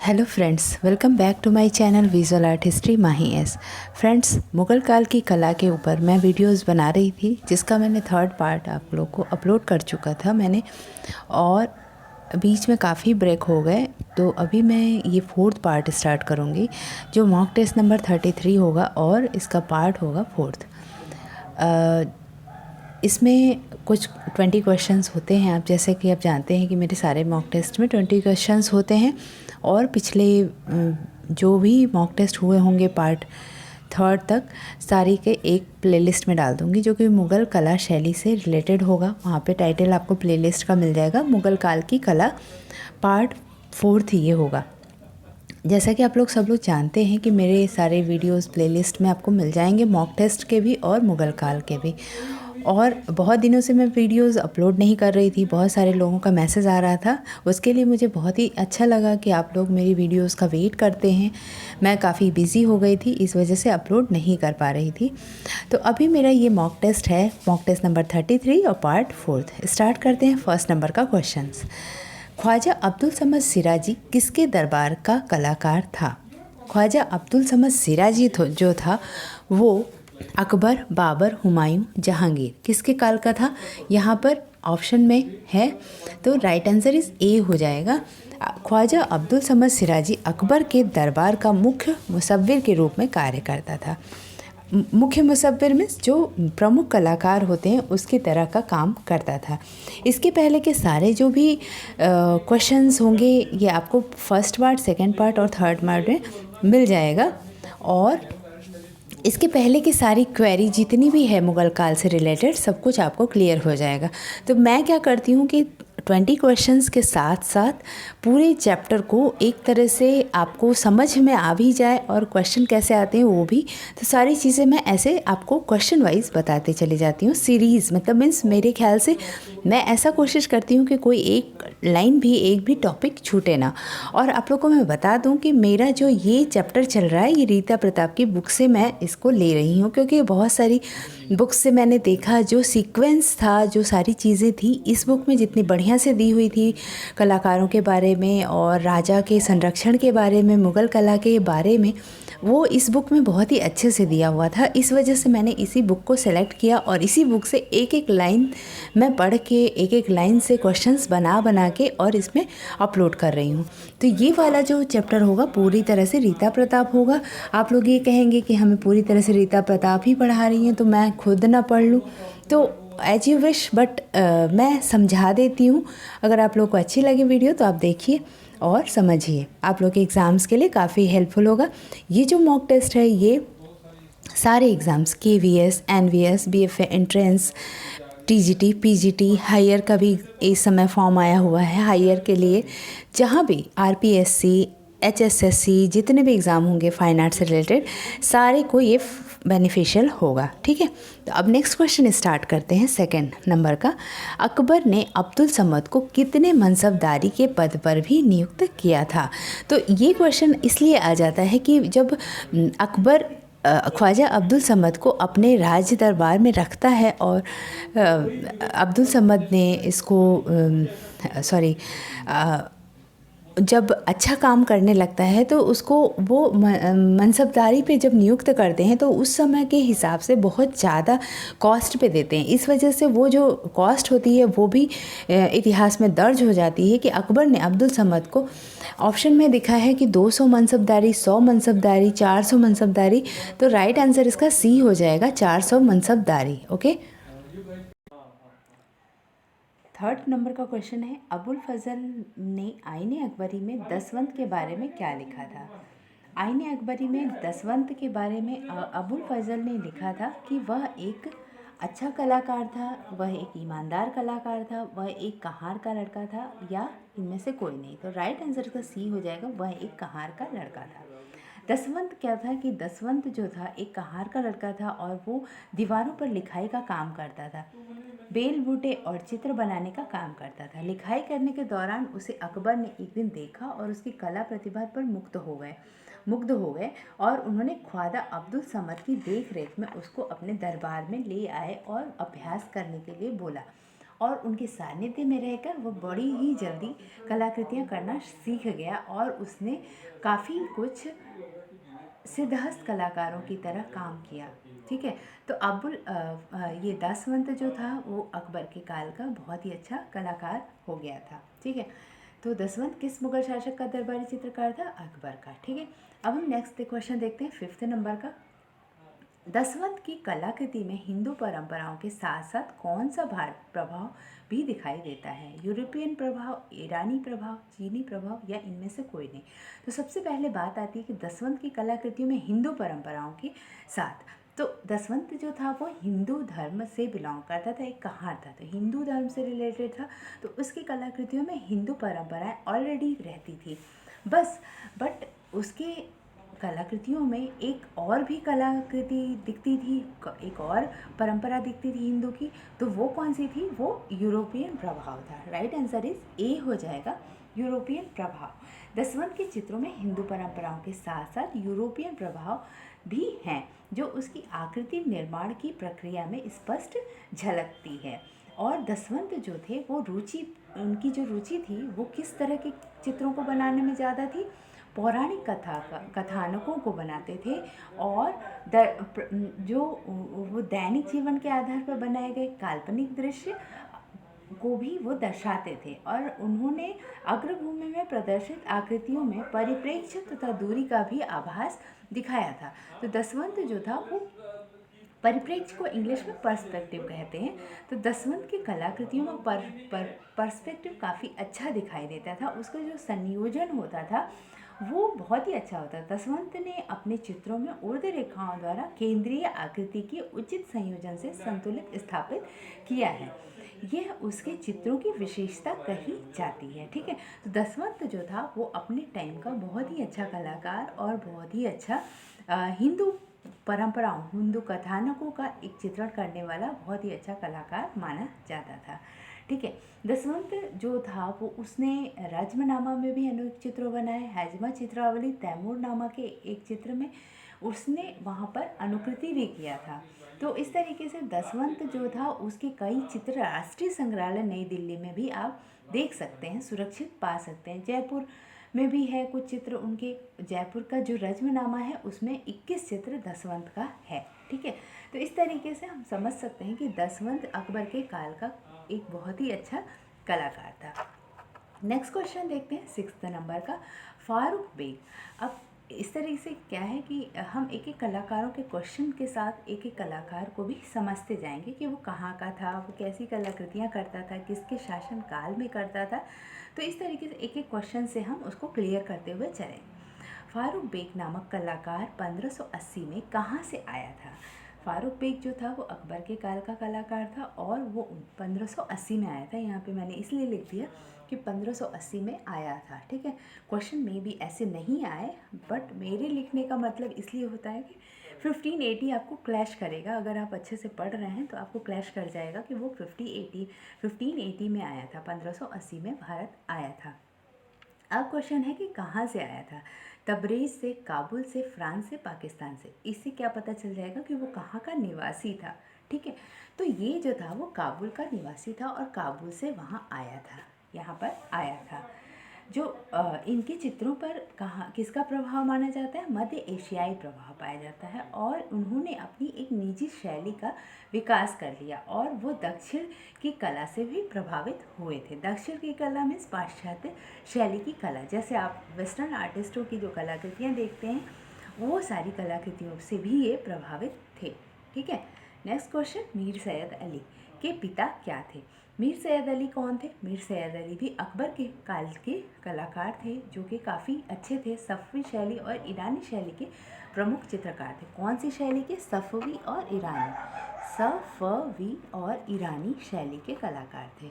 Hello friends, welcome back to my channel visual art history Mahi S. Friends, Mughal काल की कला के ऊपर मैं वीडियोस बना रही थी, जिसका मैंने थर्ड पार्ट आप लोग को अपलोड कर चुका था मैंने, और बीच में काफ़ी ब्रेक हो गए। तो अभी मैं ये फोर्थ पार्ट स्टार्ट करूँगी, जो मॉक टेस्ट नंबर 33 होगा और इसका पार्ट होगा फोर्थ। इसमें कुछ 20 क्वेश्चंस होते हैं। आप जैसे कि आप जानते हैं कि मेरे सारे मॉक टेस्ट में 20 क्वेश्चंस होते हैं, और पिछले जो भी मॉक टेस्ट हुए होंगे पार्ट थर्ड तक, सारी के एक प्लेलिस्ट में डाल दूँगी, जो कि मुग़ल कला शैली से रिलेटेड होगा। वहाँ पे टाइटल आपको प्लेलिस्ट का मिल जाएगा, मुग़ल काल की कला पार्ट फोर्थ ये होगा। जैसा कि आप लोग सब लोग जानते हैं कि मेरे सारे वीडियोस प्लेलिस्ट में आपको मिल जाएंगे, मॉक टेस्ट के भी और मुग़ल काल के भी। और बहुत दिनों से मैं वीडियोस अपलोड नहीं कर रही थी, बहुत सारे लोगों का मैसेज आ रहा था, उसके लिए मुझे बहुत ही अच्छा लगा कि आप लोग मेरी वीडियोस का वेट करते हैं। मैं काफ़ी बिज़ी हो गई थी, इस वजह से अपलोड नहीं कर पा रही थी। तो अभी मेरा ये मॉक टेस्ट है, मॉक टेस्ट नंबर 33 और पार्ट फोर्थ। स्टार्ट करते हैं फर्स्ट नंबर का क्वेश्चन। ख्वाजा अब्दुल समद सिराजी किसके दरबार का कलाकार था? ख्वाजा अब्दुल समद सिराजी जो था वो अकबर, बाबर, हुमायूं, जहांगीर किसके काल का था? यहाँ पर ऑप्शन में है, तो राइट आंसर इस ए हो जाएगा। ख्वाजा अब्दुल समद सिराजी अकबर के दरबार का मुख्य मुसव्विर के रूप में कार्य करता था। मुख्य मुसव्विर में जो प्रमुख कलाकार होते हैं उसकी तरह का काम करता था। इसके पहले के सारे जो भी क्वेश्चंस होंगे ये आपको फर्स्ट पार्ट, सेकंड पार्ट और थर्ड पार्ट में मिल जाएगा। और इसके पहले की सारी क्वेरी जितनी भी है मुग़ल काल से रिलेटेड, सब कुछ आपको क्लियर हो जाएगा। तो मैं क्या करती हूँ कि 20 क्वेश्चंस के साथ साथ पूरे चैप्टर को एक तरह से आपको समझ में आ भी जाए, और क्वेश्चन कैसे आते हैं वो भी, तो सारी चीज़ें मैं ऐसे आपको क्वेश्चन वाइज बताते चली जाती हूँ। सीरीज़ मतलब मीन्स मेरे ख्याल से मैं ऐसा कोशिश करती हूँ कि कोई एक लाइन भी, एक भी टॉपिक छूटे ना। और आप लोग को मैं बता दूँ कि मेरा जो ये चैप्टर चल रहा है, ये रीता प्रताप की बुक से मैं इसको ले रही हूँ, क्योंकि बहुत सारी बुक्स से मैंने देखा जो सीक्वेंस था, जो सारी चीज़ें थी इस बुक में जितनी बढ़िया से दी हुई थी, कलाकारों के बारे में और राजा के संरक्षण के बारे में, मुग़ल कला के बारे में, वो इस बुक में बहुत ही अच्छे से दिया हुआ था। इस वजह से मैंने इसी बुक को सेलेक्ट किया, और इसी बुक से एक एक लाइन मैं पढ़ के, एक एक लाइन से क्वेश्चंस बना बना के और इसमें अपलोड कर रही हूँ। तो ये वाला जो चैप्टर होगा पूरी तरह से रीता प्रताप होगा। आप लोग ये कहेंगे कि हमें पूरी तरह से रीता प्रताप ही पढ़ा रही हैं, तो मैं खुद ना पढ़ लूँ, तो एज यू विश, बट मैं समझा देती हूँ। अगर आप लोग को अच्छी लगी वीडियो तो आप देखिए और समझिए, आप लोग के एग्ज़ाम्स के लिए काफ़ी हेल्पफुल होगा। ये जो मॉक टेस्ट है ये सारे exams, KVS, NVS, BFA entrance, TGT, PGT, higher का भी इस समय फॉर्म आया हुआ है हायर के लिए, जहाँ भी RPSC, HSSC, जितने भी एग्ज़ाम होंगे फाइन आर्ट से रिलेटेड, सारे को ये बेनिफिशियल होगा। ठीक है, तो अब नेक्स्ट क्वेश्चन स्टार्ट करते हैं सेकंड नंबर का। अकबर ने अब्दुल समद को कितने मनसबदारी के पद पर भी नियुक्त किया था? तो ये क्वेश्चन इसलिए आ जाता है कि जब अकबर ख्वाजा अब्दुल समद को अपने राज्य दरबार में रखता है, और अब्दुल समद ने इसको जब अच्छा काम करने लगता है तो उसको वो मनसबदारी पे जब नियुक्त करते हैं तो उस समय के हिसाब से बहुत ज़्यादा कॉस्ट पे देते हैं। इस वजह से वो जो कॉस्ट होती है वो भी इतिहास में दर्ज हो जाती है कि अकबर ने अब्दुल समद को, ऑप्शन में दिखा है कि 200 मनसबदारी, 100 मनसबदारी, 400 मनसबदारी, तो राइट आंसर इसका सी हो जाएगा, 400 मनसबदारी। ओके, थर्ड नंबर का क्वेश्चन है, अबुल फजल ने आईने अकबरी में दसवंत के बारे में क्या लिखा था? आईने अकबरी में दसवंत के बारे में अबुल फजल ने लिखा था कि वह एक अच्छा कलाकार था, वह एक ईमानदार कलाकार था, वह एक कहार का लड़का था, या इनमें से कोई नहीं। तो राइट आंसर का सी हो जाएगा, वह एक कहार का लड़का था। दसवंत क्या था कि दसवंत जो था एक कहार का लड़का था, और वो दीवारों पर लिखाई का काम करता था, बेल बूटे और चित्र बनाने का काम करता था। लिखाई करने के दौरान उसे अकबर ने एक दिन देखा और उसकी कला प्रतिभा पर मुग्ध हो गए, और उन्होंने ख्वाजा अब्दुल समद की देख रेख में उसको अपने दरबार में ले आए और अभ्यास करने के लिए बोला। और उनके सानिध्य में रहकर वो बड़ी ही जल्दी कलाकृतियाँ करना सीख गया और उसने काफ़ी कुछ सिद्धहस्त कलाकारों की तरह काम किया। ठीक है, तो ये दसवंत जो था वो अकबर के काल का बहुत ही अच्छा कलाकार हो गया था। ठीक है, तो दसवंत किस मुगल शासक का दरबारी चित्रकार था? अकबर का। ठीक है, अब हम नेक्स्ट क्वेश्चन देखते हैं 5th नंबर का। दसवंत की कलाकृति में हिंदू परंपराओं के साथ साथ कौन सा भारत प्रभाव भी दिखाई देता है? यूरोपियन प्रभाव, ईरानी प्रभाव, चीनी प्रभाव या इनमें से कोई नहीं? तो सबसे पहले बात आती है कि दसवंत की कलाकृतियों में हिंदू परंपराओं के साथ। तो दसवंत जो था वो हिंदू धर्म से बिलोंग करता था, एक कहार था, तो हिंदू धर्म से रिलेटेड था, तो उसकी कलाकृतियों में हिंदू परंपराएं ऑलरेडी रहती थी बस। बट उसके कलाकृतियों में एक और भी कलाकृति दिखती थी, एक और परंपरा दिखती थी हिंदू की, तो वो कौन सी थी? वो यूरोपियन प्रभाव था। राइट आंसर इज ए हो जाएगा, यूरोपियन प्रभाव। दसवंत के चित्रों में हिंदू परंपराओं के साथ साथ यूरोपियन प्रभाव भी हैं, जो उसकी आकृति निर्माण की प्रक्रिया में स्पष्ट झलकती है। और दसवंत जो थे वो उनकी जो रुचि थी वो किस तरह के चित्रों को बनाने में ज़्यादा थी? पौराणिक कथानकों को बनाते थे, और जो वो दैनिक जीवन के आधार पर बनाए गए काल्पनिक दृश्य को भी वो दर्शाते थे। और उन्होंने अग्रभूमि में प्रदर्शित आकृतियों में परिप्रेक्ष्य तथा दूरी का भी आभास दिखाया था। तो दसवंत जो था वो परिप्रेक्ष्य को इंग्लिश में पर्सपेक्टिव कहते हैं। तो दसवंत की कलाकृतियों में पर्सपेक्टिव काफ़ी अच्छा दिखाई देता था, उसका जो संयोजन होता था वो बहुत ही अच्छा होता था। दसवंत ने अपने चित्रों में ऊर्ध्व रेखाओं द्वारा केंद्रीय आकृति के उचित संयोजन से संतुलित स्थापित किया है, यह उसके चित्रों की विशेषता कही जाती है। ठीक है, तो दसवंत जो था वो अपने टाइम का बहुत ही अच्छा कलाकार और बहुत ही अच्छा हिंदू परंपराओं, हिंदू कथानकों का एक चित्रण करने वाला बहुत ही अच्छा कलाकार माना जाता था। ठीक है, दसवंत जो था वो उसने राजमनामा में भी अनेक चित्रों बनाए, हैजमा चित्रावली, तैमूरनामा के एक चित्र में उसने वहाँ पर अनुकृति भी किया था। तो इस तरीके से दसवंत जो था उसके कई चित्र राष्ट्रीय संग्रहालय नई दिल्ली में भी आप देख सकते हैं, सुरक्षित पा सकते हैं। जयपुर में भी है कुछ चित्र उनके, जयपुर का जो रजमनामा है उसमें 21 चित्र दसवंत का है। ठीक है, तो इस तरीके से हम समझ सकते हैं कि दसवंत अकबर के काल का एक बहुत ही अच्छा कलाकार था। नेक्स्ट क्वेश्चन देखते हैं 6th नंबर का, फारूक बेग। अब इस तरीके से क्या है कि हम एक एक कलाकारों के क्वेश्चन के साथ एक एक कलाकार को भी समझते जाएंगे कि वो कहाँ का था, वो कैसी कलाकृतियाँ करता था, किसके शासन काल में करता था। तो इस तरीके से एक एक क्वेश्चन से हम उसको क्लियर करते हुए चलेंगे। फारूक बेग नामक कलाकार 1580 में कहाँ से आया था? फारूक बेग जो था वो अकबर के काल का कलाकार था और वो 1580 में आया था। यहाँ पे मैंने इसलिए लिख दिया कि 1580 में आया था। ठीक है, क्वेश्चन में भी ऐसे नहीं आए, बट मेरे लिखने का मतलब इसलिए होता है कि 1580 आपको क्लैश करेगा। अगर आप अच्छे से पढ़ रहे हैं तो आपको क्लैश कर जाएगा कि वो 1580 में आया था, 1580 में भारत आया था। अब क्वेश्चन है कि कहाँ से आया था? तबरेज़ से, काबुल से, फ्रांस से, पाकिस्तान से। इससे क्या पता चल जाएगा कि वो कहाँ का निवासी था। ठीक है, तो ये जो था वो काबुल का निवासी था और काबुल से वहाँ आया था, यहाँ पर आया था। जो इनके चित्रों पर किसका प्रभाव माना जाता है? मध्य एशियाई प्रभाव पाया जाता है, और उन्होंने अपनी एक निजी शैली का विकास कर लिया और वो दक्षिण की कला से भी प्रभावित हुए थे। दक्षिण की कला में पाश्चात्य शैली की कला, जैसे आप वेस्टर्न आर्टिस्टों की जो कलाकृतियाँ देखते हैं वो सारी कलाकृतियों से भी ये प्रभावित थे। ठीक है, नेक्स्ट क्वेश्चन, मीर सैयद अली के पिता क्या थे? मीर सैयद अली कौन थे? मीर सैयद अली भी अकबर के काल के कलाकार थे जो कि काफ़ी अच्छे थे। सफ़वी शैली और ईरानी शैली के प्रमुख चित्रकार थे। कौन सी शैली के? सफ़वी और ईरानी, सफ़वी और ईरानी शैली के कलाकार थे,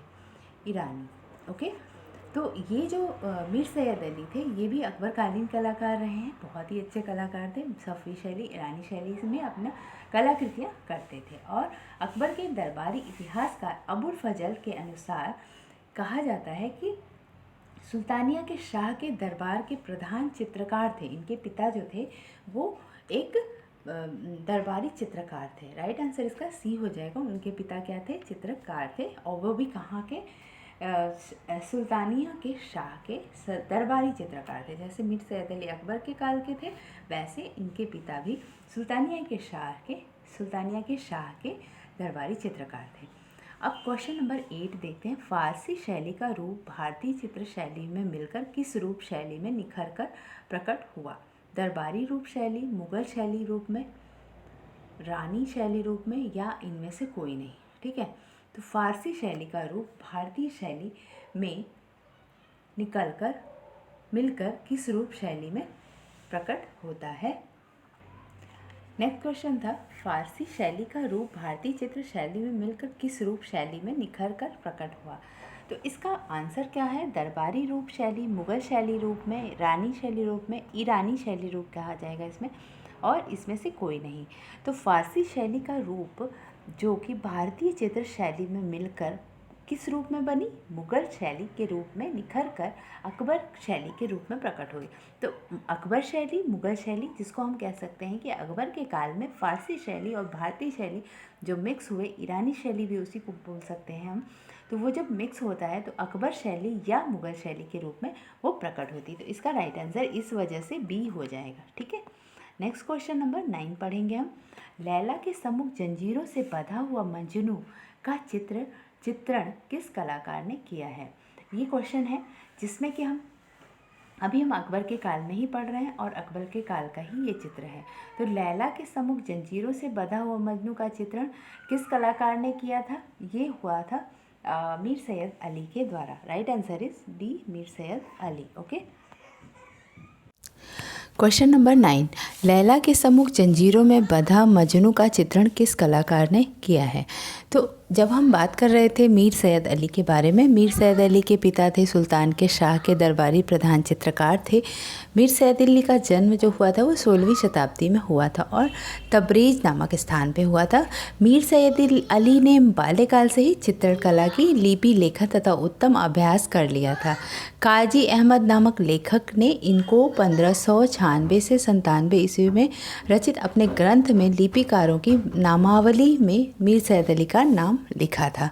ईरानी। ओके, तो ये जो मीर सैयद अली थे ये भी अकबरकालीन कलाकार रहे हैं, बहुत ही अच्छे कलाकार थे। सफ़वी शैली, ईरानी शैली में अपना कलाकृतियाँ करते थे। और अकबर के दरबारी इतिहासकार अबुल फजल के अनुसार कहा जाता है कि सुल्तानिया के शाह के दरबार के प्रधान चित्रकार थे। इनके पिता जो थे वो एक दरबारी चित्रकार थे। राइट आंसर इसका सी हो जाएगा। उनके पिता क्या थे? चित्रकार थे, और वो भी कहाँ के? सुल्तानिया के शाह के दरबारी चित्रकार थे। जैसे मीर सैयद अली अकबर के काल के थे, वैसे इनके पिता भी सुल्तानिया के शाह के दरबारी चित्रकार थे। अब क्वेश्चन नंबर 8 देखते हैं। फारसी शैली का रूप भारतीय चित्र शैली में मिलकर किस रूप शैली में निखर कर प्रकट हुआ? दरबारी रूप शैली, मुगल शैली रूप में, रानी शैली रूप में, या इनमें से कोई नहीं। ठीक है, तो फारसी शैली का रूप भारतीय शैली में मिलकर किस रूप शैली में प्रकट होता है? नेक्स्ट क्वेश्चन था, फारसी शैली का रूप भारतीय चित्र शैली में मिलकर किस रूप शैली में निखर कर प्रकट हुआ? तो इसका आंसर क्या है? दरबारी रूप शैली, मुगल शैली रूप में, रानी शैली रूप में, ईरानी शैली रूप कहा जाएगा इसमें, और इसमें से कोई नहीं। तो फारसी शैली का रूप जो कि भारतीय चित्र शैली में मिलकर किस रूप में बनी? मुगल शैली के रूप में निखर कर अकबर शैली के रूप में प्रकट हुई। तो अकबर शैली, मुगल शैली, जिसको हम कह सकते हैं कि अकबर के काल में फारसी शैली और भारतीय शैली जो मिक्स हुए, ईरानी शैली भी उसी को बोल सकते हैं हम, तो वो जब मिक्स होता है तो अकबर शैली या मुगल शैली के रूप में वो प्रकट होती है। तो इसका राइट आंसर इस वजह से बी हो जाएगा। ठीक है, नेक्स्ट क्वेश्चन नंबर 9 पढ़ेंगे हम। लैला के सम्मुख जंजीरों से बंधा हुआ मजनू का चित्रण किस कलाकार ने किया है? ये क्वेश्चन है जिसमें कि हम अकबर के काल में ही पढ़ रहे हैं और अकबर के काल का ही ये चित्र है। तो लैला के सम्मुख जंजीरों से बंधा हुआ मजनू का चित्रण किस कलाकार ने किया था? ये हुआ था मीर सैयद अली के द्वारा। Right answer is D, Mir Syed Ali. Okay, question number 9, Laila के सम्मुख जंजीरों में बंधा मजनू का चित्रण किस कलाकार ने किया है? तो जब हम बात कर रहे थे मीर सैयद अली के बारे में, मीर सैयद अली के पिता थे सुल्तान के शाह के दरबारी प्रधान चित्रकार थे। मीर सैयद अली का जन्म जो हुआ था वो 16वीं शताब्दी में हुआ था और तबरेज़ नामक स्थान पे हुआ था। मीर सैयद अली ने बाल्यकाल से ही चित्रकला की लिपि लेखन तथा उत्तम अभ्यास कर लिया था। काजी अहमद नामक लेखक ने इनको 1596 से 97 ईस्वी में रचित अपने ग्रंथ में लिपिकारों की नामावली में मीर सैयद अली का नाम लिखा था।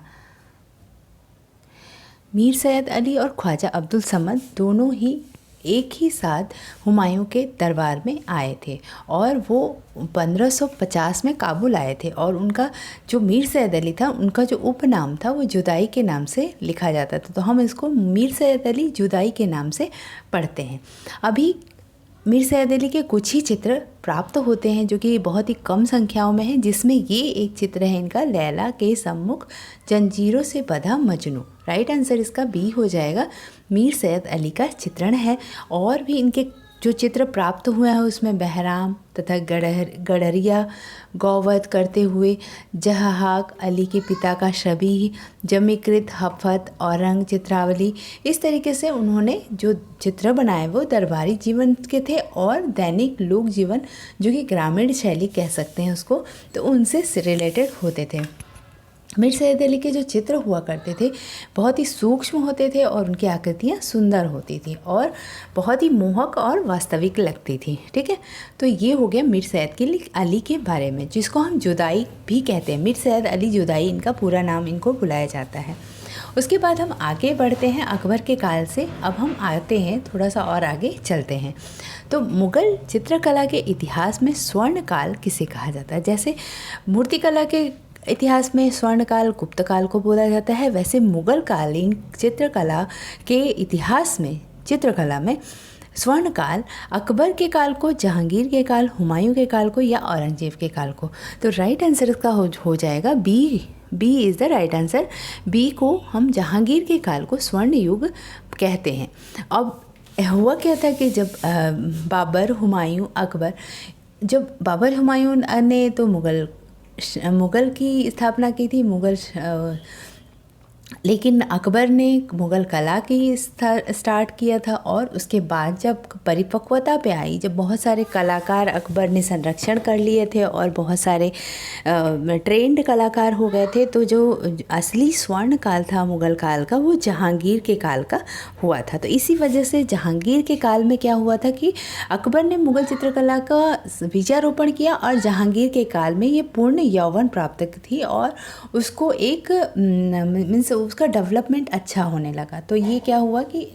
मीर सैयद अली और ख्वाजा अब्दुल समद दोनों ही एक ही साथ हुमायूं के दरबार में आए थे और वो 1550 में काबुल आए थे और उनका जो मीर सैयद अली था उनका जो उपनाम था वो जुदाई के नाम से लिखा जाता था। तो हम इसको मीर सैयद अली जुदाई के नाम से पढ़ते हैं। अभी मीर सैयद अली के कुछ ही चित्र प्राप्त होते हैं जो कि बहुत ही कम संख्याओं में हैं, जिसमें ये एक चित्र है इनका, लैला के सम्मुख जंजीरों से बंधा मजनू। राइट आंसर इसका बी हो जाएगा, मीर सैयद अली का चित्रण है। और भी इनके जो चित्र प्राप्त हुए हैं उसमें बहराम तथा गडरिया गौवध करते हुए, जहाक अली के पिता का शबीह, जमीकृत हफत, औरंग चित्रावली, इस तरीके से उन्होंने जो चित्र बनाए वो दरबारी जीवन के थे और दैनिक लोक जीवन जो कि ग्रामीण शैली कह सकते हैं उसको, तो उनसे रिलेटेड होते थे। मीर सैयद अली के जो चित्र हुआ करते थे बहुत ही सूक्ष्म होते थे और उनकी आकृतियाँ सुंदर होती थी और बहुत ही मोहक और वास्तविक लगती थी। ठीक है, तो ये हो गया मीर सैयद अली के बारे में, जिसको हम जुदाई भी कहते हैं। मीर सैयद अली जुदाई इनका पूरा नाम इनको बुलाया जाता है। उसके बाद हम आगे बढ़ते हैं अकबर के काल से। अब हम आते हैं थोड़ा सा और आगे चलते हैं। तो मुग़ल चित्रकला के इतिहास में स्वर्ण काल किसे कहा जाता है? जैसे मूर्तिकला के इतिहास में स्वर्णकाल गुप्त काल को बोला जाता है, वैसे मुग़ल कालीन चित्रकला के इतिहास में चित्रकला में स्वर्णकाल अकबर के काल को, जहांगीर के काल, हुमायूं के काल को या औरंगजेब के काल को। तो राइट आंसर इसका हो जाएगा B is the right answer. B को हम जहांगीर के काल को स्वर्ण युग कहते हैं। अब हुआ क्या था कि जब बाबर, हुमायूं, अकबर, जब बाबर हुमायूं ने तो मुग़ल की स्थापना की थी, मुग़ल लेकिन अकबर ने मुग़ल कला की स्टार्ट किया था, और उसके बाद जब परिपक्वता पे आई, जब बहुत सारे कलाकार अकबर ने संरक्षण कर लिए थे और बहुत सारे ट्रेंड कलाकार हो गए थे, तो जो असली स्वर्ण काल था मुग़ल काल का, वो जहांगीर के काल का हुआ था। तो इसी वजह से जहांगीर के काल में क्या हुआ था कि अकबर ने मुग़ल चित्रकला का बीजारोपण किया, और जहांगीर के काल में ये पूर्ण यौवन प्राप्त थी और उसको एक मीन्स उसका डेवलपमेंट अच्छा होने लगा। तो ये क्या हुआ कि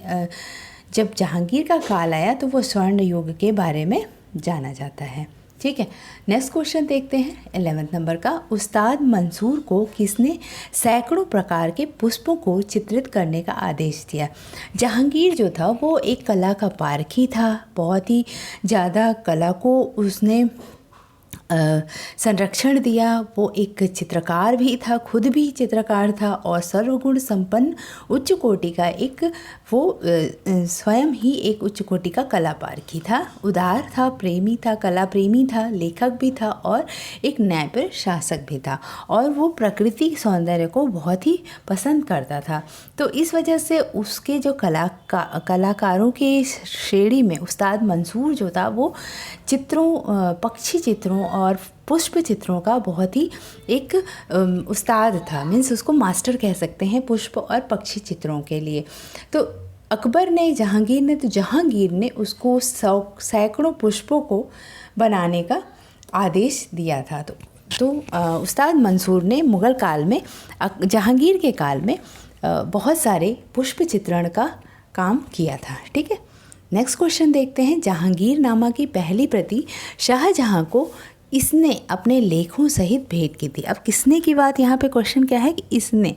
जब जहांगीर का काल आया तो वो स्वर्ण युग के बारे में जाना जाता है। ठीक है, नेक्स्ट क्वेश्चन देखते हैं 11th नंबर का। उस्ताद मंसूर को किसने सैकड़ों प्रकार के पुष्पों को चित्रित करने का आदेश दिया? जहांगीर जो था वो एक कला का पारखी था, बहुत ही ज़्यादा कला को उसने संरक्षण दिया। वो एक चित्रकार भी था, खुद भी चित्रकार था, और सर्वगुण संपन्न उच्च कोटि का एक वो स्वयं ही एक उच्च कोटि का कला पारखी था, उदार था, प्रेमी था, कला प्रेमी था, लेखक भी था और एक न्यायप्रिय शासक भी था, और वो प्रकृति सौंदर्य को बहुत ही पसंद करता था। तो इस वजह से उसके जो कलाकारों के श्रेणी में उस्ताद मंसूर जो था वो चित्रों, पक्षी चित्रों और पुष्प चित्रों का बहुत ही एक उस्ताद था, मीन्स उसको मास्टर कह सकते हैं पुष्प और पक्षी चित्रों के लिए। तो अकबर ने जहांगीर ने उसको सैकड़ों पुष्पों को बनाने का आदेश दिया था। तो उस्ताद मंसूर ने मुग़ल काल में, जहांगीर के काल में बहुत सारे पुष्प चित्रण का काम किया था। ठीक है, नेक्स्ट क्वेश्चन देखते हैं। जहांगीरनामा की पहली प्रति शाहजहां को इसने अपने लेखों सहित भेंट की थी। अब किसने की बात यहाँ पे क्वेश्चन क्या है कि इसने,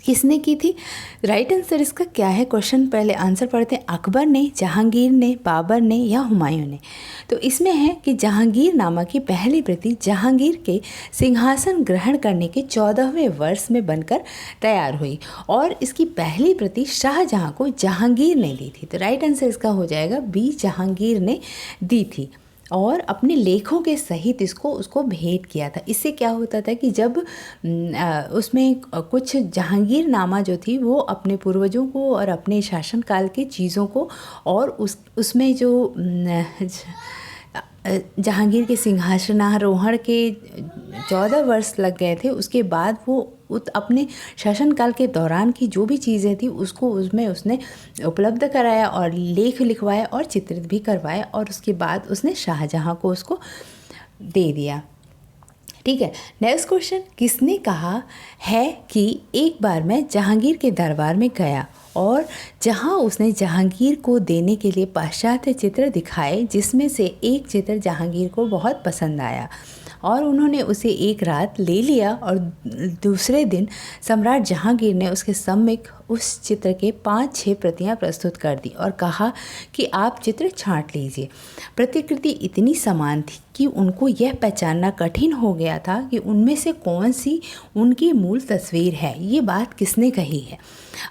किसने की थी? राइट आंसर इसका क्या है? क्वेश्चन पहले आंसर पढ़ते हैं। अकबर ने, जहांगीर ने, बाबर ने या हुमायूं ने? तो इसमें है कि जहांगीरनामा की पहली प्रति जहांगीर के सिंहासन ग्रहण करने के 14वें वर्ष में बनकर तैयार हुई, और इसकी पहली प्रति शाहजहां को जहांगीर ने दी थी। तो राइट आंसर इसका हो जाएगा बी, जहांगीर ने दी थी, और अपने लेखों के सहित उसको भेंट किया था। इससे क्या होता था कि जब उसमें कुछ जहांगीरनामा जो थी वो अपने पूर्वजों को और अपने शासनकाल की चीज़ों को, और उसमें जो जहांगीर के सिंहासनारोहण के 14 वर्ष लग गए थे, उसके बाद वो अपने शासनकाल के दौरान की जो भी चीज़ें थी उसको उसमें उसने उपलब्ध कराया और लेख लिखवाए और चित्रित भी करवाए, और उसके बाद उसने शाहजहां को उसको दे दिया। ठीक है, नेक्स्ट क्वेश्चन। किसने कहा है कि एक बार मैं जहांगीर के दरबार में गया और जहां उसने जहांगीर को देने के लिए पाश्चात्य चित्र दिखाए, जिसमें से एक चित्र जहांगीर को बहुत पसंद आया और उन्होंने उसे एक रात ले लिया, और दूसरे दिन सम्राट जहांगीर ने उसके सम्मुख उस चित्र के 5-6 प्रतियां प्रस्तुत कर दी और कहा कि आप चित्र छांट लीजिए। प्रतिकृति इतनी समान थी कि उनको यह पहचानना कठिन हो गया था कि उनमें से कौन सी उनकी मूल तस्वीर है। ये बात किसने कही है?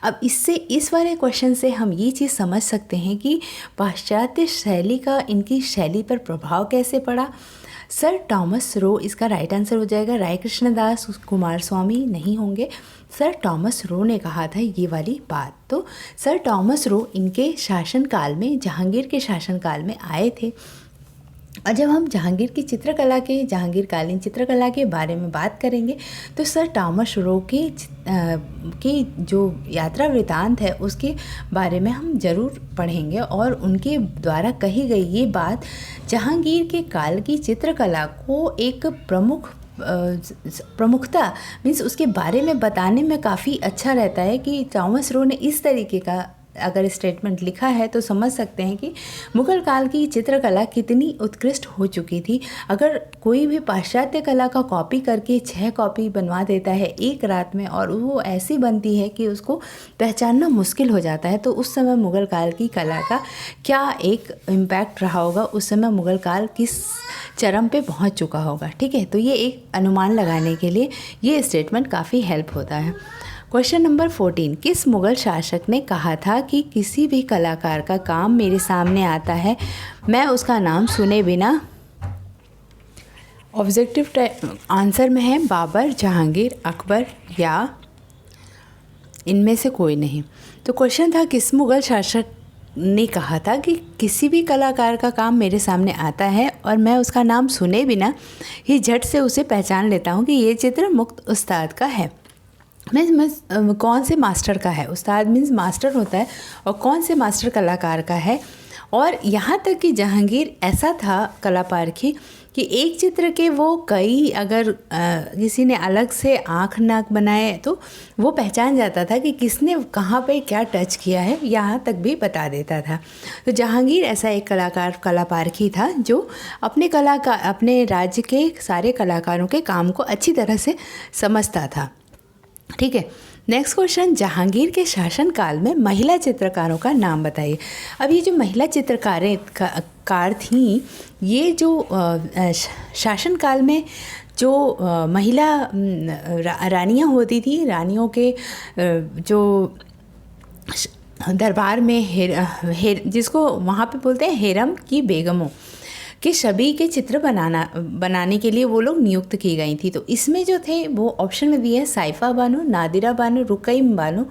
अब इस वाले क्वेश्चन से हम ये चीज़ समझ सकते हैं कि पाश्चात्य शैली का इनकी शैली पर प्रभाव कैसे पड़ा। सर टॉमस रो इसका राइट आंसर हो जाएगा। राय कृष्णदास कुमारस्वामी नहीं होंगे। सर टॉमस रो ने कहा था ये वाली बात। तो सर टॉमस रो इनके शासनकाल में, जहांगीर के शासनकाल में आए थे। और जब हम जहांगीर की चित्रकला के, जहांगीरकालीन चित्रकला के बारे में बात करेंगे तो सर टॉमस रो की जो यात्रा वृतांत है उसके बारे में हम ज़रूर पढ़ेंगे, और उनके द्वारा कही गई ये बात जहांगीर के काल की चित्रकला को एक प्रमुखता मीन्स उसके बारे में बताने में काफ़ी अच्छा रहता है कि टॉमस रो ने इस तरीके का अगर स्टेटमेंट लिखा है तो समझ सकते हैं कि मुग़ल काल की चित्रकला कितनी उत्कृष्ट हो चुकी थी। अगर कोई भी पाश्चात्य कला का कॉपी करके 6 कॉपी बनवा देता है एक रात में, और वो ऐसी बनती है कि उसको पहचानना मुश्किल हो जाता है, तो उस समय मुग़ल काल की कला का क्या एक इम्पैक्ट रहा होगा, उस समय मुग़ल काल किस चरम पे पहुंच चुका होगा। ठीक है, तो ये एक अनुमान लगाने के लिए ये स्टेटमेंट काफ़ी हेल्प होता है। Question number 14। किस मुग़ल शासक ने कहा था कि किसी भी कलाकार का काम मेरे सामने आता है, मैं उसका नाम सुने बिना? ऑब्जेक्टिव आंसर में है बाबर, जहांगीर, अकबर या इनमें से कोई नहीं। तो क्वेश्चन था किस मुग़ल शासक ने कहा था कि किसी भी कलाकार का काम मेरे सामने आता है और मैं उसका नाम सुने बिना ही झट से उसे पहचान लेता हूँ कि ये चित्र मुक्त उस्ताद का है। मैं कौन से मास्टर का है, उस्ताद मीन्स मास्टर होता है, और कौन से मास्टर कलाकार का है। और यहाँ तक कि जहांगीर ऐसा था कलापारखी कि एक चित्र के वो कई, अगर किसी ने अलग से आँख नाक बनाए तो वो पहचान जाता था कि किसने कहाँ पे क्या टच किया है, यहाँ तक भी बता देता था। तो जहांगीर ऐसा एक कलापारखी था जो अपने राज्य के सारे कलाकारों के काम को अच्छी तरह से समझता था। ठीक है, नेक्स्ट क्वेश्चन, जहांगीर के शासनकाल में महिला चित्रकारों का नाम बताइए। अब ये जो महिला चित्रकार थीं, ये जो शासनकाल में जो महिला रानियां होती थी, रानियों के जो दरबार में जिसको वहाँ पे बोलते हैं हेरम की बेगमों कि सभी के चित्र बनाने के लिए वो लोग नियुक्त की गई थी। तो इसमें जो थे वो ऑप्शन में दिए हैं साइफा बानो, नादिरा बानो, रुकैम बानो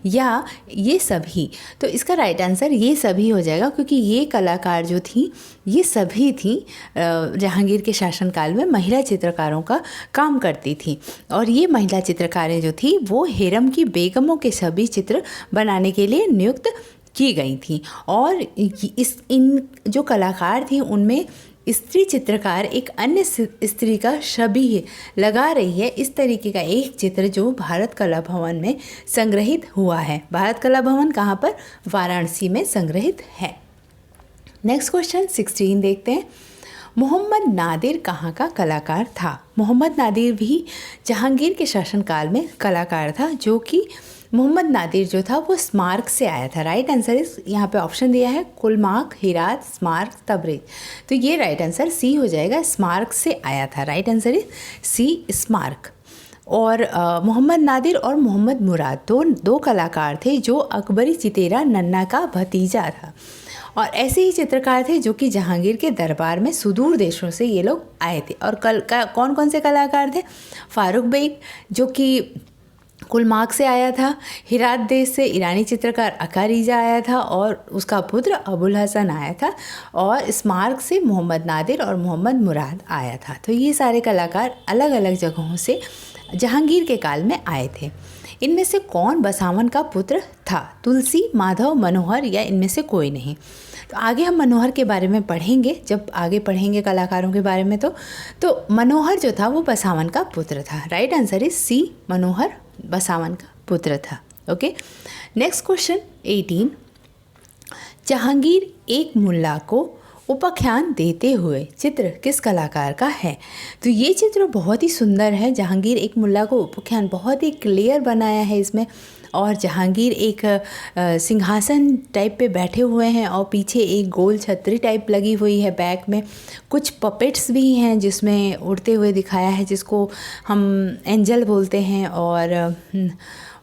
या ये सभी। तो इसका राइट आंसर ये सभी हो जाएगा, क्योंकि ये कलाकार जो थी ये सभी थी जहांगीर के शासनकाल में महिला चित्रकारों का काम करती थी। और ये महिला चित्रकारें जो थी वो हेरम की बेगमों के सभी चित्र बनाने के लिए नियुक्त की गई थी। और इन जो कलाकार थी उनमें स्त्री चित्रकार एक अन्य स्त्री का शबीह लगा रही है, इस तरीके का एक चित्र जो भारत कला भवन में संग्रहित हुआ है। भारत कला भवन कहाँ पर? वाराणसी में संग्रहित है। नेक्स्ट क्वेश्चन 16 देखते हैं। मोहम्मद नादिर कहाँ का कलाकार था? मोहम्मद नादिर भी जहांगीर के शासनकाल में कलाकार था, जो कि मोहम्मद नादिर जो था वो स्मार्क से आया था। राइट आंसर इस यहाँ पे ऑप्शन दिया है कुलमाक, हिरात, स्मार्क, तबरेज। तो ये राइट आंसर सी हो जाएगा, स्मार्क से आया था। राइट आंसर इज सी, स्मार्क। और मोहम्मद नादिर और मोहम्मद मुराद दो कलाकार थे जो अकबरी चितेरा नन्ना का भतीजा था। और ऐसे ही चित्रकार थे जो कि जहांगीर के दरबार में सुदूर देशों से ये लोग आए थे। और कौन कौन से कलाकार थे? फारूक बेग जो कि कुलमाक से आया था, हिरात देश से ईरानी चित्रकार अकारीजा आया था और उसका पुत्र अबुल हसन आया था, और स्मार्क से मोहम्मद नादिर और मोहम्मद मुराद आया था। तो ये सारे कलाकार अलग अलग जगहों से जहांगीर के काल में आए थे। इनमें से कौन बसावन का पुत्र था? तुलसी, माधव, मनोहर या इनमें से कोई नहीं? तो आगे हम मनोहर के बारे में पढ़ेंगे, जब आगे पढ़ेंगे कलाकारों के बारे में। तो मनोहर जो था वो बसावन का पुत्र था। राइट आंसर इज सी, मनोहर बसावन का पुत्र था। Okay, next question 18। जहांगीर एक मुल्ला को उपाख्यान देते हुए चित्र किस कलाकार का है? तो ये चित्र बहुत ही सुंदर है। जहांगीर एक मुल्ला को उपाख्यान बहुत ही क्लियर बनाया है इसमें। और जहांगीर एक सिंहासन टाइप पे बैठे हुए हैं और पीछे एक गोल छतरी टाइप लगी हुई है बैक में। कुछ पपेट्स भी हैं जिसमें उड़ते हुए दिखाया है, जिसको हम एंजल बोलते हैं। और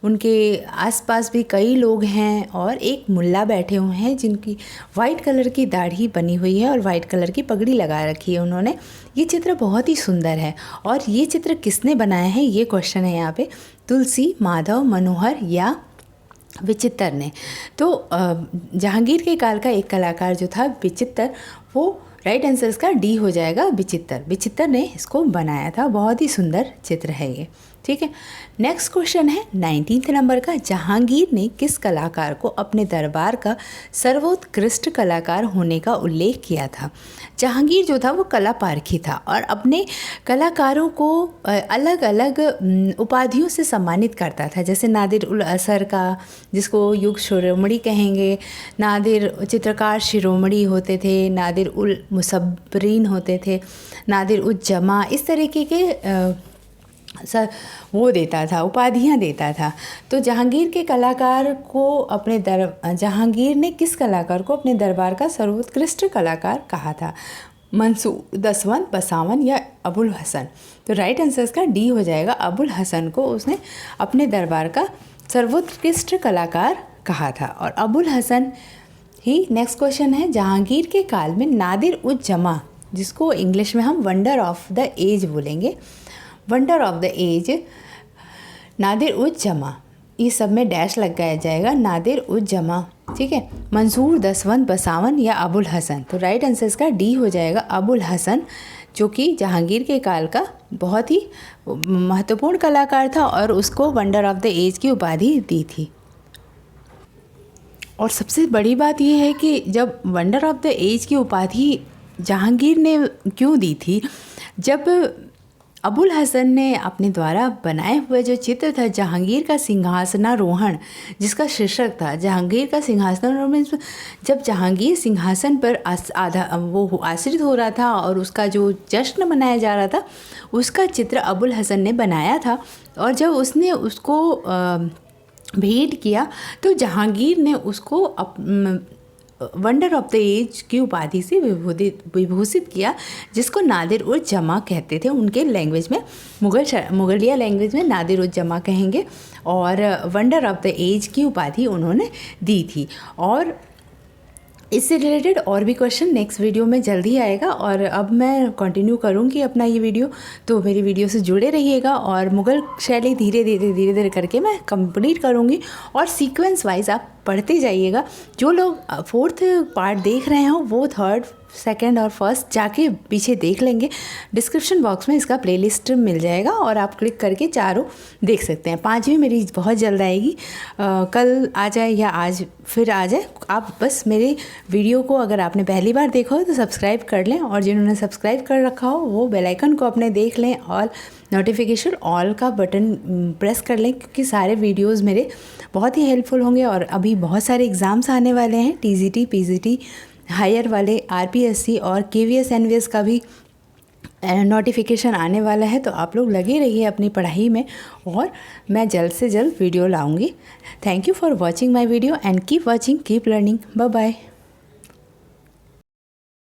उनके आसपास भी कई लोग हैं और एक मुल्ला बैठे हुए हैं जिनकी वाइट कलर की दाढ़ी बनी हुई है और वाइट कलर की पगड़ी लगा रखी है उन्होंने। ये चित्र बहुत ही सुंदर है। और ये चित्र किसने बनाया है, ये क्वेश्चन है यहाँ पे। तुलसी, माधव, मनोहर या विचित्र ने? तो जहांगीर के काल का एक कलाकार जो था विचित्र, वो राइट आंसर इसका डी हो जाएगा, विचित्र ने इसको बनाया था। बहुत ही सुंदर चित्र है ये। ठीक है, नेक्स्ट क्वेश्चन है 19 नंबर का। जहांगीर ने किस कलाकार को अपने दरबार का सर्वोत्कृष्ट कलाकार होने का उल्लेख किया था? जहांगीर जो था वो कलापारखी था और अपने कलाकारों को अलग अलग उपाधियों से सम्मानित करता था। जैसे नादिर उल असर का, जिसको युग शिरोमणि कहेंगे, नादिर चित्रकार शिरोमणि होते थे, नादिर उल मुसब्बरीन होते थे, नादिर उल जमा, इस तरीके के वो देता था, उपाधियाँ देता था। तो जहांगीर ने किस कलाकार को अपने दरबार का सर्वोत्कृष्ट कलाकार कहा था? मंसूर, दसवंत, बसावन या अबुल हसन? तो राइट आंसर इसका डी हो जाएगा, अबुल हसन को उसने अपने दरबार का सर्वोत्कृष्ट कलाकार कहा था। और अबुल हसन ही नेक्स्ट क्वेश्चन है। जहांगीर के काल में नादिर उज जमा, जिसको इंग्लिश में हम वंडर ऑफ द एज बोलेंगे, wonder of the age Nadir uz Zaman, इस सब में डैश लगाया जाएगा, नादिर उज जमा, ठीक है। मंसूर, दसवंत, बसावन या अबुल हसन। तो राइट आंसर इसका डी हो जाएगा, अबुल हसन, जो कि जहांगीर के काल का बहुत ही महत्वपूर्ण कलाकार था और उसको वंडर ऑफ द एज की उपाधि दी थी। और सबसे बड़ी बात यह है कि जब वंडर ऑफ द एज की उपाधि जहांगीर ने क्यों दी थी, जब अबुल हसन ने अपने द्वारा बनाए हुए जो चित्र था जहांगीर का सिंहासनारोहण, जिसका शीर्षक था जहांगीर का सिंहासनारोहण, जब जहांगीर सिंहासन पर वो आश्रित हो रहा था और उसका जो जश्न मनाया जा रहा था, उसका चित्र अबुल हसन ने बनाया था। और जब उसने उसको भेंट किया तो जहांगीर ने उसको वंडर ऑफ द एज की उपाधि से विभूषित किया, जिसको नादिर उज जमा कहते थे उनके लैंग्वेज में, मुगलिया लैंग्वेज में नादिर उज जमा कहेंगे। और वंडर ऑफ द एज की उपाधि उन्होंने दी थी। और इससे रिलेटेड और भी क्वेश्चन नेक्स्ट वीडियो में जल्दी आएगा। और अब मैं कंटिन्यू करूँगी अपना ये वीडियो, तो मेरी वीडियो से जुड़े रहिएगा। और मुग़ल शैली धीरे धीरे करके मैं कंप्लीट करूँगी और सीक्वेंस वाइज आप पढ़ते जाइएगा। जो लोग 4th पार्ट देख रहे हो वो 3rd, 2nd और 1st जाके पीछे देख लेंगे। डिस्क्रिप्शन बॉक्स में इसका प्लेलिस्ट मिल जाएगा और आप क्लिक करके चारों देख सकते हैं। 5वीं मेरी बहुत जल्द आएगी, कल आ जाए या आज फिर आ जाए। आप बस मेरे वीडियो को अगर आपने पहली बार देखा हो तो सब्सक्राइब कर लें, और जिन्होंने सब्सक्राइब कर रखा हो वो बेल आइकन को अपने देख लें और नोटिफिकेशन ऑल का बटन प्रेस कर लें, क्योंकि सारे वीडियोस मेरे बहुत ही हेल्पफुल होंगे। और अभी बहुत सारे एग्ज़ाम्स आने वाले हैं, टीजीटी, पीजीटी, हायर वाले, आरपीएससी और केवीएस एनवीएस का भी नोटिफिकेशन आने वाला है। तो आप लोग लगे रहिए अपनी पढ़ाई में और मैं जल्द से जल्द वीडियो लाऊंगी। Thank you for watching my video and keep watching, keep learning. Bye bye.